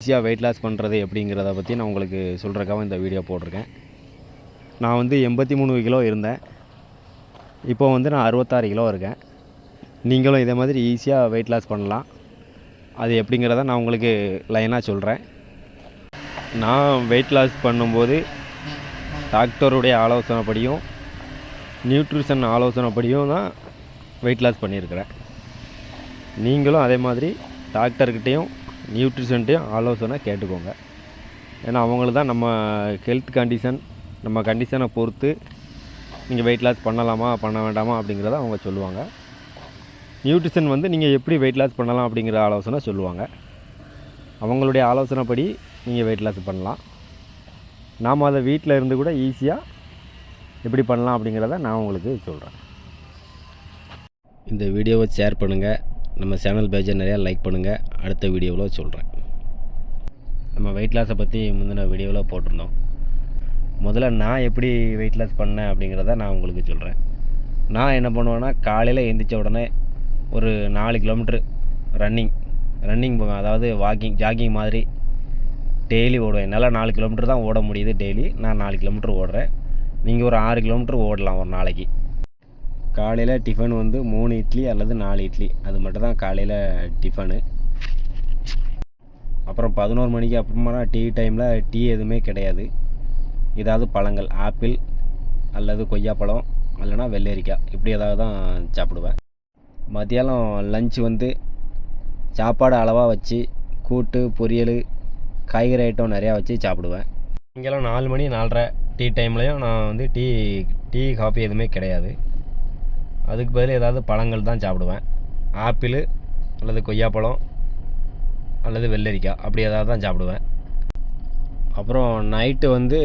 ஈஸியாக weight loss பண்ணுறது எப்படிங்கிறத பற்றி நான் உங்களுக்கு சொல்கிறக்காக இந்த வீடியோ போட்டிருக்கேன். நான் வந்து 83 கிலோ இருந்தேன். இப்போ வந்து நான் 66 கிலோ இருக்கேன். நீங்களும் இதே மாதிரி ஈஸியாக வெயிட் லாஸ் பண்ணலாம். அது எப்படிங்கிறத நான் உங்களுக்கு லைனாக சொல்கிறேன். நான் வெயிட் லாஸ் பண்ணும்போது டாக்டருடைய ஆலோசனைப்படியும் நியூட்ரிஷன் ஆலோசனைப்படியும் தான் வெயிட் லாஸ் பண்ணியிருக்கிறேன். நீங்களும் அதே மாதிரி டாக்டர்கிட்டையும் நியூட்ரிஷன்ட்டையும் ஆலோசனை கேட்டுக்கோங்க. ஏன்னா அவங்களுக்கு தான் நம்ம ஹெல்த் கண்டிஷன், நம்ம கண்டிஷனை பொறுத்து நீங்கள் வெயிட் லாஸ் பண்ணலாமா பண்ண வேண்டாமா அப்படிங்கிறத அவங்க சொல்லுவாங்க. நியூட்ரிஷன் வந்து நீங்கள் எப்படி வெயிட் லாஸ் பண்ணலாம் அப்படிங்கிற ஆலோசனை சொல்லுவாங்க. அவங்களுடைய ஆலோசனைப்படி நீங்கள் வெயிட் லாஸ் பண்ணலாம். நாம் அதை வீட்டில் இருந்து கூட ஈஸியாக எப்படி பண்ணலாம் அப்படிங்கிறத நான் உங்களுக்கு சொல்கிறேன். இந்த வீடியோவை ஷேர் பண்ணுங்கள். நம்ம சேனல் பேஜை நிறையா லைக் பண்ணுங்கள். அடுத்த வீடியோவில் சொல்கிறேன். நம்ம வெயிட் லாஸை பற்றி முந்தின வீடியோவில் போட்டிருந்தோம். முதல்ல நான் எப்படி வெயிட் லாஸ் பண்ணேன் அப்படிங்கிறத நான் உங்களுக்கு சொல்கிறேன். நான் என்ன பண்ணுவேன்னா, காலையில் எழுந்திரிச்ச உடனே ஒரு 4 கிலோமீட்ரு ரன்னிங் போவேன். அதாவது ஜாகிங் மாதிரி டெய்லி ஓடுவேன். என்னால் 4 கிலோமீட்டர் தான் ஓட முடியுது டெய்லி. நான் 4 கிலோமீட்டர் ஓடுறேன். நீங்கள் ஒரு 6 கிலோமீட்டர் ஓடலாம் ஒரு நாளைக்கு. காலையில் டிஃபன் வந்து 3 இட்லி அல்லது 4 இட்லி, அது மட்டும் தான் காலையில் டிஃபனு. அப்புறம் 11 மணிக்கு அப்புறமா டீ டைமில் டீ எதுவுமே கிடையாது. ஏதாவது பழங்கள், ஆப்பிள் அல்லது கொய்யாப்பழம் இல்லைனா வெள்ளரிக்காய், இப்படி ஏதாவது தான் சாப்பிடுவேன். மத்தியானம் லஞ்ச் வந்து சாப்பாடு அளவாக வச்சு கூட்டு, பொரியல், காய்கறி ஐட்டம் நிறையா வச்சு சாப்பிடுவேன். இங்கெல்லாம் 4 மணி 4:30 டீ டைம்லையும் நான் வந்து டீ காஃபி எதுவுமே கிடையாது. அதுக்கு பதில் ஏதாவது பழங்கள் தான் சாப்பிடுவேன். ஆப்பிள் அல்லது கொய்யாப்பழம் அல்லது வெள்ளரிக்காய், அப்படி ஏதாவது தான் சாப்பிடுவேன். அப்புறம் நைட்டு வந்து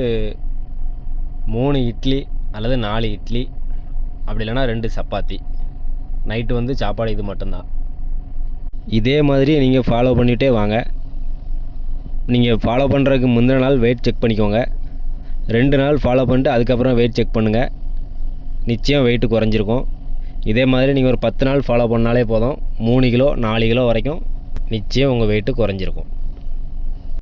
3 இட்லி அல்லது 4 இட்லி, அப்படி இல்லைனா 2 சப்பாத்தி. நைட்டு வந்து சாப்பாடு இது மட்டும்தான். இதே மாதிரி நீங்கள் ஃபாலோ பண்ணிகிட்டே வாங்க. நீங்கள் ஃபாலோ பண்ணுறதுக்கு முந்தின நாள் வெயிட் செக் பண்ணிக்கோங்க. 2 நாள் ஃபாலோ பண்ணிட்டு அதுக்கப்புறம் வெயிட் செக் பண்ணுங்கள். நிச்சயம் வெயிட்டு குறைஞ்சிருக்கும். இதே மாதிரி நீங்கள் ஒரு 10 நாள் ஃபாலோ பண்ணாலே போதும். 3 கிலோ 4 கிலோ வரைக்கும் நிச்சயம் உங்கள் வெயிட்டு குறைஞ்சிருக்கும்.